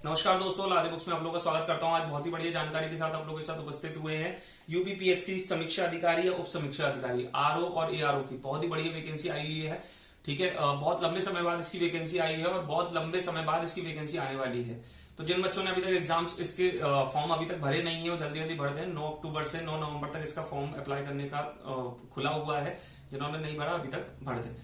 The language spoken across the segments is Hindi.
नमस्कार दोस्तों, लादे बुक्स में आप लोगों का स्वागत करता हूं। आज बहुत ही बढ़िया जानकारी के साथ आप लोगों के साथ उपस्थित हुए हैं। यूपीपीएससी समीक्षा अधिकारी या उप समीक्षा अधिकारी आरओ और एआरओ की बहुत ही बढ़िया वैकेंसी आई हुई है। ठीक है, बहुत लंबे समय बाद इसकी वैकेंसी आई है और बहुत लंबे समय बाद इसकी वैकेंसी आने वाली है। तो जिन बच्चों ने अभी तक एग्जाम्स इसके फॉर्म अभी तक भरे नहीं है वो जल्दी जल्दी भर दें। 9 अक्टूबर से 9 नवंबर तक इसका फॉर्म अप्लाई करने का खुला हुआ है। जिन्होंने नहीं भरा अभी तक भर दें।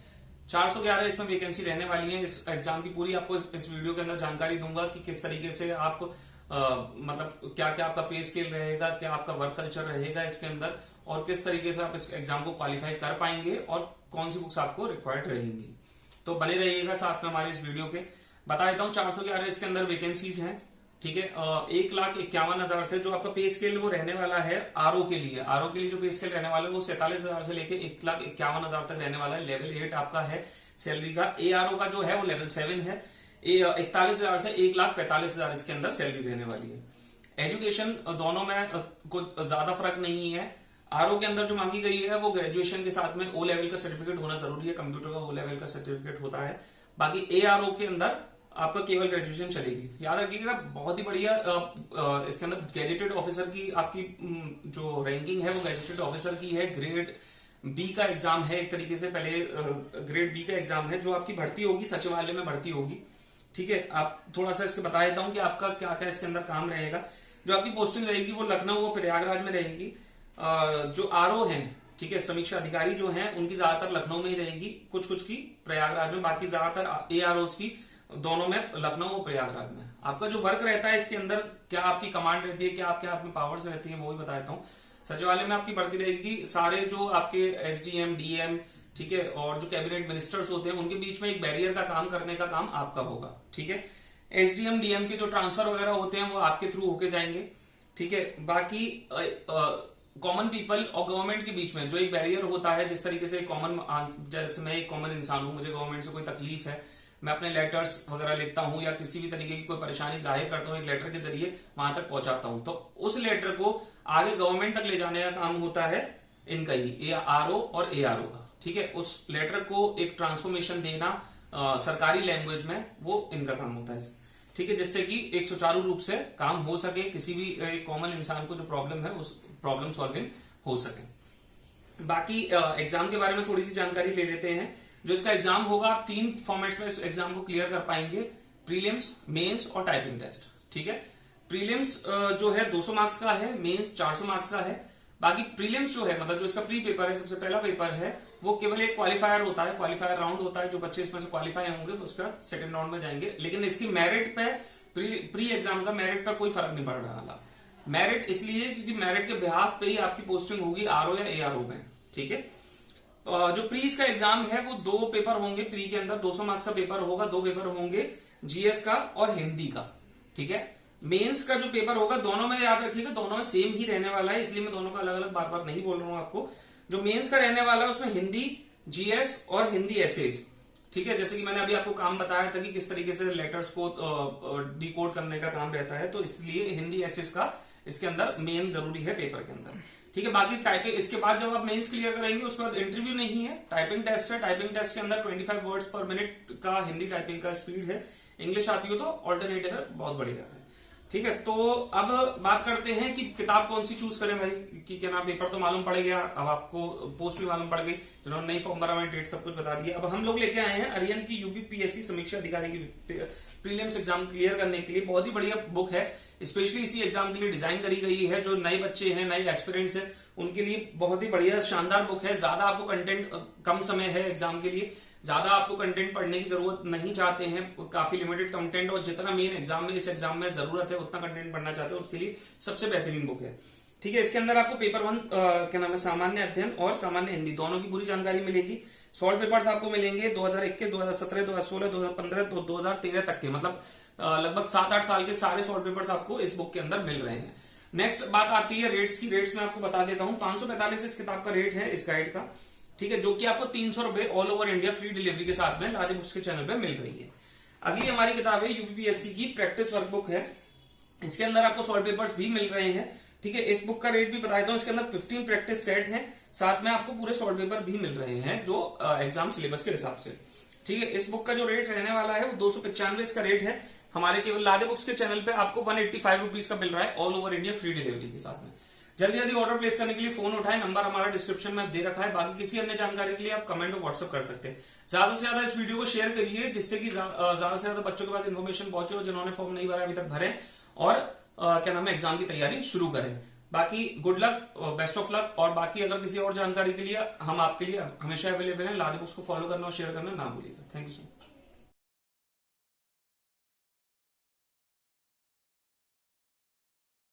411 इसमें वैकेंसी रहने वाली है। इस एग्जाम की पूरी आपको इस वीडियो के अंदर जानकारी दूंगा कि किस तरीके से आप मतलब क्या क्या आपका पे स्केल रहेगा, क्या आपका वर्क कल्चर रहेगा इसके अंदर, और किस तरीके से आप इस एग्जाम को क्वालिफाई कर पाएंगे और कौन सी बुक्स आपको रिक्वायर्ड रहेंगी। तो बने रहिएगा साथ में हमारे इस वीडियो के। बता देता हूँ 411 इसके अंदर वैकेंसीज हैं। ठीक है, 1,51,000 से जो आपका पे स्केल वो रहने वाला है आरओ के लिए। आरओ के लिए जो पे स्केल रहने वाला है वो 47,000 से लेके 1,51,000 तक रहने वाला है। लेवल 8 आपका है सैलरी का। एआरओ का जो है वो लेवल 7 है। 41,000 से 1,45,000 इसके अंदर सैलरी रहने वाली है। एजुकेशन दोनों में कुछ ज्यादा फर्क नहीं है। आरओ के अंदर जो मांगी गई है वो ग्रेजुएशन के साथ में ओ लेवल का सर्टिफिकेट होना जरूरी है। कंप्यूटर का ओ लेवल का सर्टिफिकेट होता है। बाकी एआरओ के अंदर आपका केवल ग्रेजुएशन चलेगी। याद रखिएगा, बहुत ही बढ़िया इसके अंदर गैजेटेड ऑफिसर की आपकी जो रैंकिंग है वो गैजेटेड ऑफिसर की है। ग्रेड बी का एग्जाम है एक तरीके से। पहले ग्रेड बी का एग्जाम है जो आपकी भर्ती होगी सचिवालय में भर्ती होगी। ठीक है, आप थोड़ा सा इसके बता देता हूँ कि आपका क्या क्या इसके अंदर काम रहेगा। जो आपकी पोस्टिंग रहेगी वो लखनऊ और प्रयागराज में रहेगी। जो आरओ है, ठीक है, समीक्षा अधिकारी जो हैं उनकी ज्यादातर लखनऊ में ही रहेगी, कुछ कुछ की प्रयागराज में, बाकी ज्यादातर एआरओ की दोनों में लखनऊ और प्रयागराज में। आपका जो वर्क रहता है इसके अंदर, क्या आपकी कमांड रहती है, क्या आपके हाथ में पावर्स रहती है, वो भी बता देता हूँ। सचिवालय में आपकी भर्ती रहेगी। सारे जो आपके एसडीएम, डीएम, ठीक है, और जो कैबिनेट मिनिस्टर्स होते हैं उनके बीच में एक बैरियर का काम करने का काम आपका होगा। ठीक है, एसडीएम डीएम के जो ट्रांसफर वगैरह होते हैं वो आपके थ्रू होके जाएंगे। ठीक है, बाकी कॉमन पीपल और गवर्नमेंट के बीच में जो एक बैरियर होता है, जिस तरीके से जैसे मैं एक कॉमन इंसान हूं, मुझे गवर्नमेंट से कोई तकलीफ है, मैं अपने लेटर्स वगैरह लिखता हूं या किसी भी तरीके की कोई परेशानी जाहिर करता हूं, एक लेटर के जरिए वहां तक पहुंचाता हूं, तो उस लेटर को आगे गवर्नमेंट तक ले जाने का काम होता है इनका ही, आरओ और एआरओ का। ठीक है, उस लेटर को एक ट्रांसफॉर्मेशन देना सरकारी लैंग्वेज में, वो इनका काम होता है। ठीक है, जिससे कि एक सुचारू रूप से काम हो सके, किसी भी कॉमन इंसान को जो प्रॉब्लम है उस प्रॉब्लम सॉल्विंग हो सके। बाकी एग्जाम के बारे में थोड़ी सी जानकारी ले लेते हैं। जो इसका एग्जाम होगा, आप 3 फॉर्मेट्स में इस एग्जाम को क्लियर कर पाएंगे: प्रीलिम्स, मेंस और टाइपिंग टेस्ट। ठीक है, प्रीलिम्स जो है 200 मार्क्स का है, मेंस 400 मार्क्स का है। बाकी प्रीलिम्स जो है, मतलब जो इसका प्री पेपर है, सबसे पहला पेपर है, वो केवल एक क्वालिफायर होता है, क्वालिफायर राउंड होता है। जो बच्चे इसमें से क्वालिफाई होंगे उसका सेकंड राउंड में जाएंगे। लेकिन इसकी मेरिट पे, प्री एग्जाम का मेरिट पे कोई फर्क नहीं पड़ रहा। मेरिट इसलिए क्योंकि मेरिट के बिहाफ पे ही आपकी पोस्टिंग होगी आरओ या एआरओ में। ठीक है, जो प्री का एग्जाम है वो 2 पेपर होंगे। प्री के अंदर 200 मार्क्स का पेपर होगा। 2 पेपर होंगे, जीएस का और हिंदी का। ठीक है, मेंस का जो पेपर होगा, दोनों में याद रखिएगा दोनों में सेम ही रहने वाला है, इसलिए मैं दोनों का अलग अलग बार बार नहीं बोल रहा हूं आपको। जो मेंस का रहने वाला है उसमें हिंदी, जीएस और हिंदी एसेज। ठीक है, जैसे कि मैंने अभी आपको काम बताया था कि किस तरीके से लेटर्स को डिकोड करने का काम रहता है, तो इसलिए हिंदी एसेज का इसके अंदर मेन जरूरी है पेपर के अंदर। ठीक है, बाकी टाइपिंग इसके बाद जब आप मेंस क्लियर करेंगे उसके बाद इंटरव्यू नहीं है, टाइपिंग टेस्ट है। टाइपिंग टेस्ट के अंदर 25 वर्ड्स पर मिनट का हिंदी टाइपिंग का स्पीड है। इंग्लिश आती हो तो ऑल्टरनेटिव है, बहुत बढ़िया है। ठीक है, तो अब बात करते हैं कि किताब कौन सी चूज करें भाई। कि क्या नाम, पेपर तो मालूम पड़ गया, अब आपको पोस्ट भी मालूम पड़ गई, जिन्होंने नहीं फॉर्म भरा, डेट सब कुछ बता दिया। अब हम लोग लेके आए हैं अरिहंत की यूपीपीएससी समीक्षा अधिकारी की प्रीलिम्स एग्जाम क्लियर करने के लिए। बहुत ही बढ़िया बुक है, स्पेशली इसी एग्जाम के लिए डिजाइन करी गई है। जो नए बच्चे हैं, नए एस्पिरेंट्स हैं, उनके लिए बहुत ही बढ़िया शानदार बुक है। ज्यादा आपको कंटेंट, कम समय है एग्जाम के लिए, ज्यादा आपको कंटेंट पढ़ने की जरूरत नहीं चाहते हैं, काफी लिमिटेड कंटेंट, और जितना मेन एग्जाम में इस एग्जाम में जरूरत है उतना कंटेंट पढ़ना चाहते हैं उसके लिए सबसे बेहतरीन बुक है। ठीक है, इसके अंदर आपको पेपर 1 क्या नाम है, सामान्य अध्ययन और सामान्य हिंदी, दोनों की पूरी जानकारी मिलेगी। सॉल्व पेपर्स आपको मिलेंगे 2021, 2017, 2016, 2015, 2013 तक के, मतलब लगभग 7-8 साल के सारे सॉल्व पेपर्स आपको इस बुक के अंदर मिल रहे हैं। नेक्स्ट बात आती है रेट्स की। रेट्स में आपको बता देता हूं, 545 इस किताब का रेट है, इस गाइड का। ठीक है, जो कि आपको 300 रुपए all over India free delivery के साथ में लादे बुक्स के चैनल पे मिल रही है। अगली हमारी किताब है यूपीपीएससी की प्रैक्टिस वर्कबुक है। इसके अंदर आपको सॉल्व पेपर्स भी मिल रहे हैं। ठीक है, इस बुक का रेट भी बता देता हूं। इसके अंदर 15 प्रैक्टिस सेट है, साथ में आपको पूरे सॉल्व पेपर भी मिल रहे हैं जो एग्जाम सिलेबस के हिसाब से। ठीक है, इस बुक का जो रेट रहने वाला है वो 295 इसका रेट है। हमारे केवल लादे बुक्स के चैनल पे आपको 185 रुपीज का मिल रहा है all over India free delivery के साथ में। जल्दी जल्दी ऑर्डर प्लेस करने के लिए फोन उठाएं, नंबर हमारा डिस्क्रिप्शन में दे रखा है। बाकी किसी अन्य जानकारी के लिए आप कमेंट और व्हाट्सअप कर सकते हैं। ज्यादा से ज्यादा इस वीडियो को शेयर करिए जिससे कि ज्यादा से ज्यादा बच्चों के पास इन्फॉर्मेशन पहुंचे और जिन्होंने फॉर्म नहीं भरा अभी तक भरें और क्या नाम है एग्जाम की तैयारी शुरू करें। बाकी good luck, best of luck. और बाकी अगर किसी और जानकारी के लिए हम आपके लिए हमेशा अवेलेबल हैं। लादे बुक्स को फॉलो करना और शेयर करना ना भूलिएगा। Thank you so much.